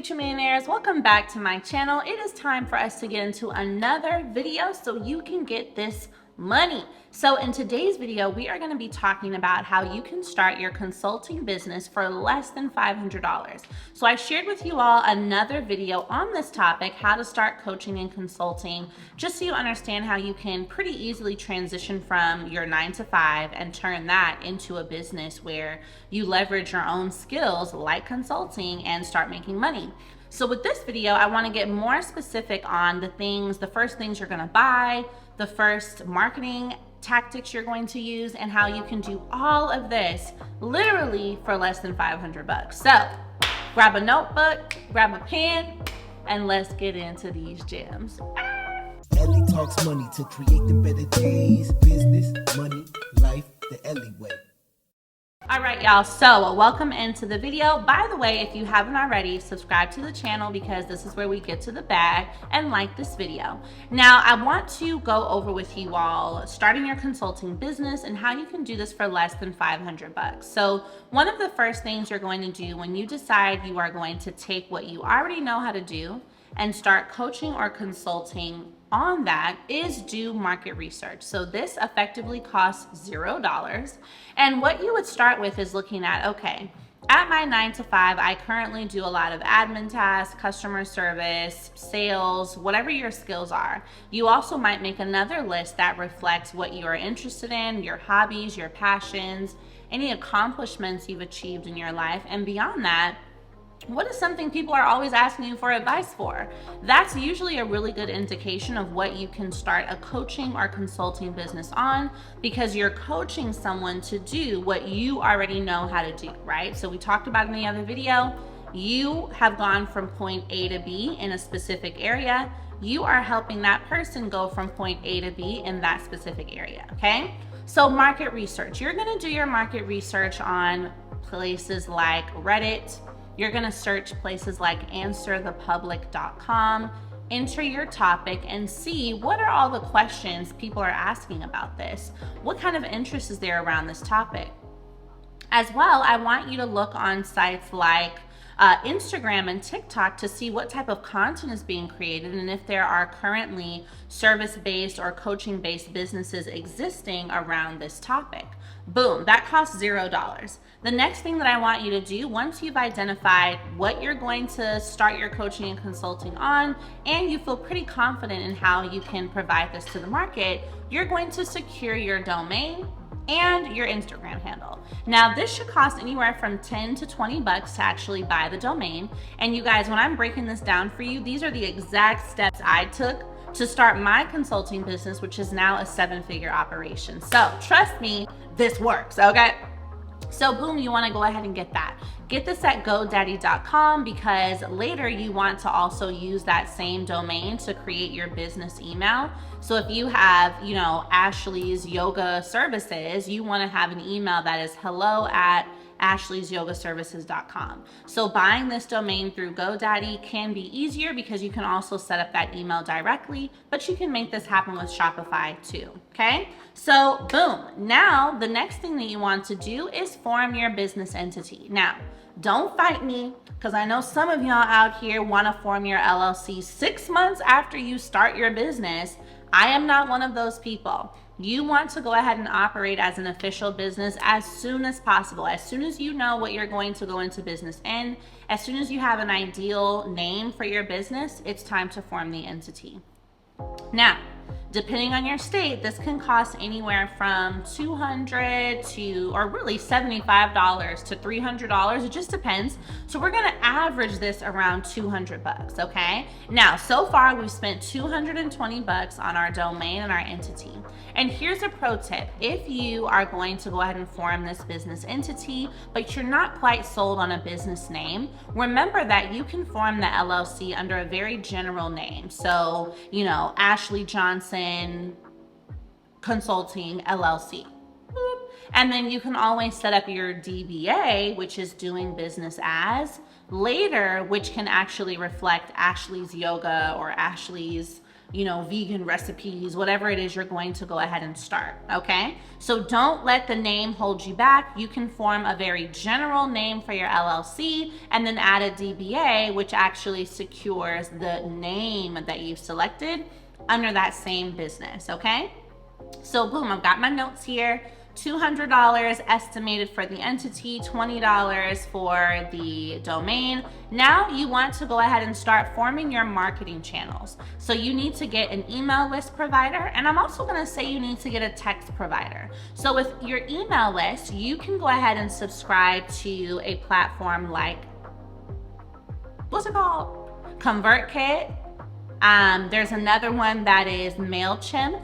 future millionaires, welcome back to my channel. It is time for us to get into another video so you can get this money. So in today's video, we are going to be talking about how you can start your consulting business for less than $500. So I shared with you all another video on this topic, how to start coaching and consulting, just so you understand how you can pretty easily transition from your 9-to-5 and turn that into a business where you leverage your own skills like consulting and start making money. So with this video, I want to get more specific on the first things you're going to buy, the first marketing tactics you're going to use, and how you can do all of this literally for less than 500 bucks. So grab a notebook, grab a pen, and let's get into these gems. Ellie talks money to create them better days. Business, money, life, the Ellie way. All right, y'all, so welcome into the video. By the way, if you haven't already, subscribe to the channel because this is where we get to the bag, and like this video. Now, I want to go over with you all starting your consulting business and how you can do this for less than 500 bucks. So one of the first things you're going to do when you decide you are going to take what you already know how to do and start coaching or consulting on that is do market research. So this effectively costs $0. And what you would start with is looking at, okay, at my 9-to-5, I currently do a lot of admin tasks, customer service, sales, whatever your skills are. You also might make another list that reflects what you are interested in, your hobbies, your passions, any accomplishments you've achieved in your life. And beyond that, what is something people are always asking you for advice for? That's usually a really good indication of what you can start a coaching or consulting business on, because you're coaching someone to do what you already know how to do, right? So we talked about in the other video, you have gone from point A to B in a specific area. You are helping that person go from point A to B in that specific area, okay? So market research, you're gonna do your market research on places like Reddit. You're gonna search places like answerthepublic.com, enter your topic, and see what are all the questions people are asking about this. What kind of interest is there around this topic? As well, I want you to look on sites like Instagram and TikTok to see what type of content is being created and if there are currently service-based or coaching-based businesses existing around this topic. Boom, that costs $0. The next thing that I want you to do, once you've identified what you're going to start your coaching and consulting on, and you feel pretty confident in how you can provide this to the market, you're going to secure your domain and your Instagram handle. Now, this should cost anywhere from 10 to 20 bucks to actually buy the domain. And you guys, when I'm breaking this down for you, these are the exact steps I took to start my consulting business, which is now a 7-figure operation. So trust me, this works, okay? So boom, you wanna go ahead and get that. Get this at GoDaddy.com because later you want to also use that same domain to create your business email. So if you have, Ashley's Yoga Services, you wanna have an email that is hello@ashleysyogaservices.com. So buying this domain through GoDaddy can be easier because you can also set up that email directly, but you can make this happen with Shopify too, okay? So boom, now the next thing that you want to do is form your business entity. Now, don't fight me, because I know some of y'all out here want to form your LLC 6 months after you start your business. I am not one of those people. You want to go ahead and operate as an official business as soon as possible. As soon as you know what you're going to go into business in, as soon as you have an ideal name for your business, it's time to form the entity. Now, depending on your state, this can cost anywhere from $200 to, or really $75 to $300. It just depends. So we're gonna average this around 200 bucks, okay? Now, so far we've spent 220 bucks on our domain and our entity. And here's a pro tip. If you are going to go ahead and form this business entity, but you're not quite sold on a business name, remember that you can form the LLC under a very general name. So, Ashley Johnson Consulting LLC. And then you can always set up your DBA, which is doing business as, later, which can actually reflect Ashley's Yoga or Ashley's vegan recipes, whatever it is you're going to go ahead and start, okay? So don't let the name hold you back. You can form a very general name for your LLC and then add a DBA, which actually secures the name that you've selected under that same business, okay? So boom, I've got my notes here. $200 estimated for the entity, $20 for the domain. Now you want to go ahead and start forming your marketing channels. So you need to get an email list provider, and I'm also gonna say you need to get a text provider. So with your email list, you can go ahead and subscribe to a platform like, what's it called? ConvertKit. There's another one that is MailChimp.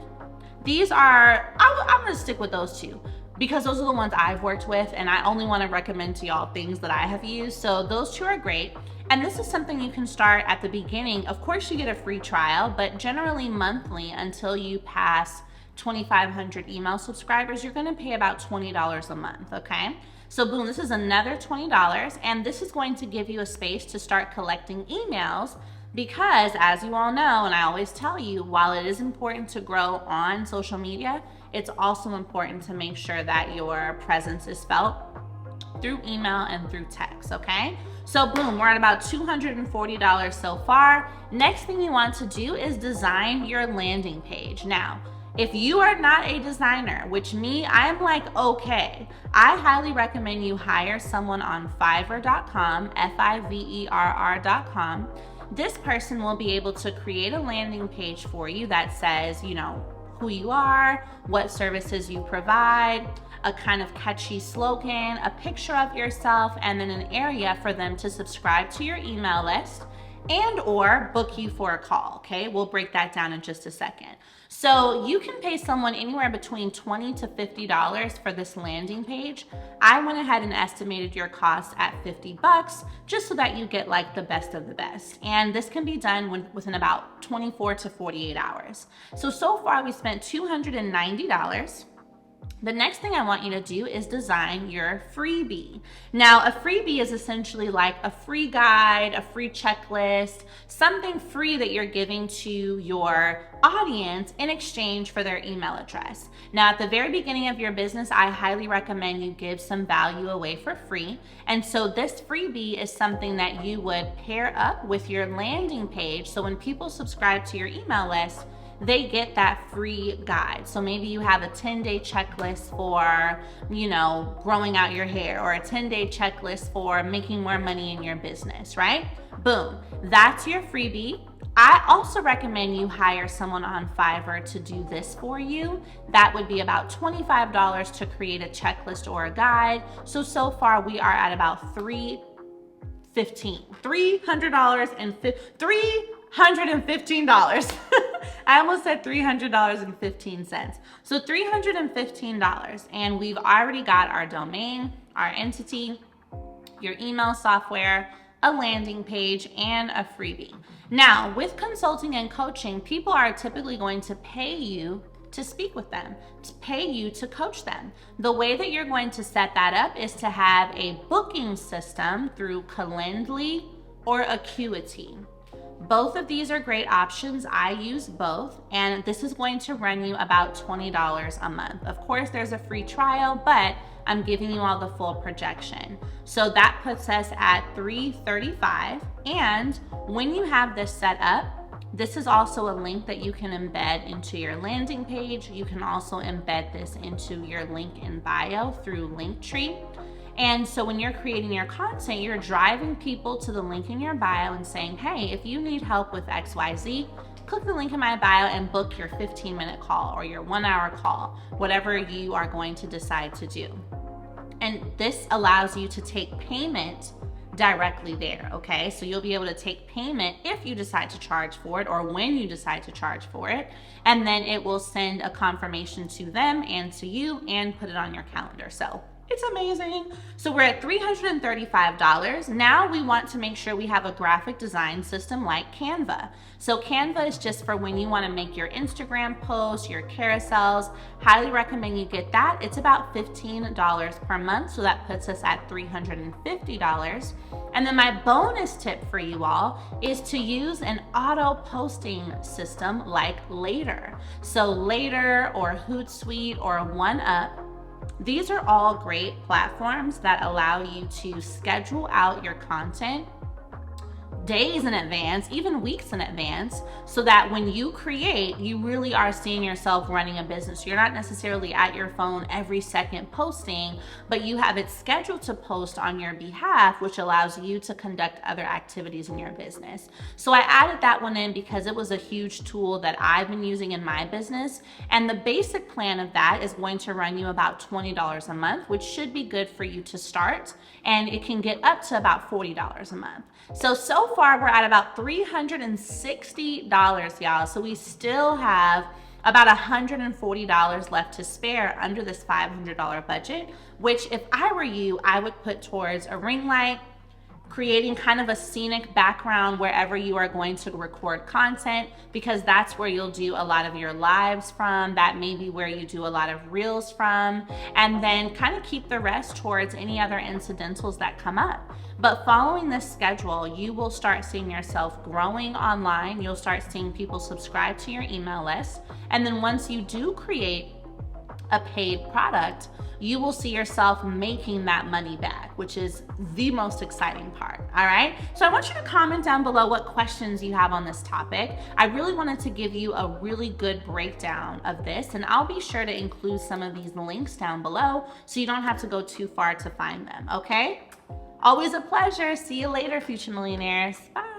These are, I'm gonna stick with those two because those are the ones I've worked with, and I only wanna recommend to y'all things that I have used. So those two are great. And this is something you can start at the beginning. Of course you get a free trial, but generally monthly until you pass 2,500 email subscribers, you're gonna pay about $20 a month, okay? So boom, this is another $20, and this is going to give you a space to start collecting emails. Because as you all know, and I always tell you, while it is important to grow on social media, it's also important to make sure that your presence is felt through email and through text, okay? So boom, we're at about $240 so far. Next thing you want to do is design your landing page. Now, if you are not a designer, which me, I'm like, okay, I highly recommend you hire someone on Fiverr.com, Fiverr.com. This person will be able to create a landing page for you that says, who you are, what services you provide, a kind of catchy slogan, a picture of yourself, and then an area for them to subscribe to your email list and or book you for a call, okay? We'll break that down in just a second. So you can pay someone anywhere between $20 to $50 for this landing page. I went ahead and estimated your cost at $50 just so that you get like the best of the best. And this can be done within about 24 to 48 hours. So far we spent $290. The next thing I want you to do is design your freebie. Now, a freebie is essentially like a free guide, a free checklist, something free that you're giving to your audience in exchange for their email address. Now, at the very beginning of your business, I highly recommend you give some value away for free. And so this freebie is something that you would pair up with your landing page. So when people subscribe to your email list, they get that free guide. So maybe you have a 10-day checklist for, growing out your hair, or a 10-day checklist for making more money in your business, right? Boom, that's your freebie. I also recommend you hire someone on Fiverr to do this for you. That would be about $25 to create a checklist or a guide. So far we are at about $315. I almost said $300.15. So $315, and we've already got our domain, our entity, your email software, a landing page, and a freebie. Now, with consulting and coaching, people are typically going to pay you to speak with them, to pay you to coach them. The way that you're going to set that up is to have a booking system through Calendly or Acuity. Both of these are great options. I use both, and this is going to run you about $20 a month. Of course, there's a free trial, but I'm giving you all the full projection. So that puts us at $335. And when you have this set up, this is also a link that you can embed into your landing page. You can also embed this into your link in bio through Linktree. And so when you're creating your content, you're driving people to the link in your bio and saying, hey, if you need help with XYZ, click the link in my bio and book your 15-minute call or your 1-hour call, whatever you are going to decide to do. And this allows you to take payment directly there, okay? So you'll be able to take payment if you decide to charge for it or when you decide to charge for it, and then it will send a confirmation to them and to you and put it on your calendar. So It's amazing. So we're at $335. Now we want to make sure we have a graphic design system like Canva. So Canva is just for when you want to make your Instagram posts, your carousels. Highly recommend you get that. It's about $15 per month. So that puts us at $350. And then my bonus tip for you all is to use an auto posting system like Later. So Later or Hootsuite or OneUp. These are all great platforms that allow you to schedule out your content days in advance, even weeks in advance, so that when you create, you really are seeing yourself running a business. You're not necessarily at your phone every second posting, but you have it scheduled to post on your behalf, which allows you to conduct other activities in your business. So I added that one in because it was a huge tool that I've been using in my business. And the basic plan of that is going to run you about $20 a month, which should be good for you to start. And it can get up to about $40 a month. So far we're at about $360, y'all. So we still have about $140 left to spare under this $500 budget, which if I were you, I would put towards a ring light, creating kind of a scenic background wherever you are going to record content, because that's where you'll do a lot of your lives from. That may be where you do a lot of reels from, and then kind of keep the rest towards any other incidentals that come up. But following this schedule, you will start seeing yourself growing online. You'll start seeing people subscribe to your email list. And then once you do create a paid product, you will see yourself making that money back, which is the most exciting part, all right? So I want you to comment down below what questions you have on this topic. I really wanted to give you a really good breakdown of this, and I'll be sure to include some of these links down below so you don't have to go too far to find them, okay? Always a pleasure. See you later, future millionaires. Bye.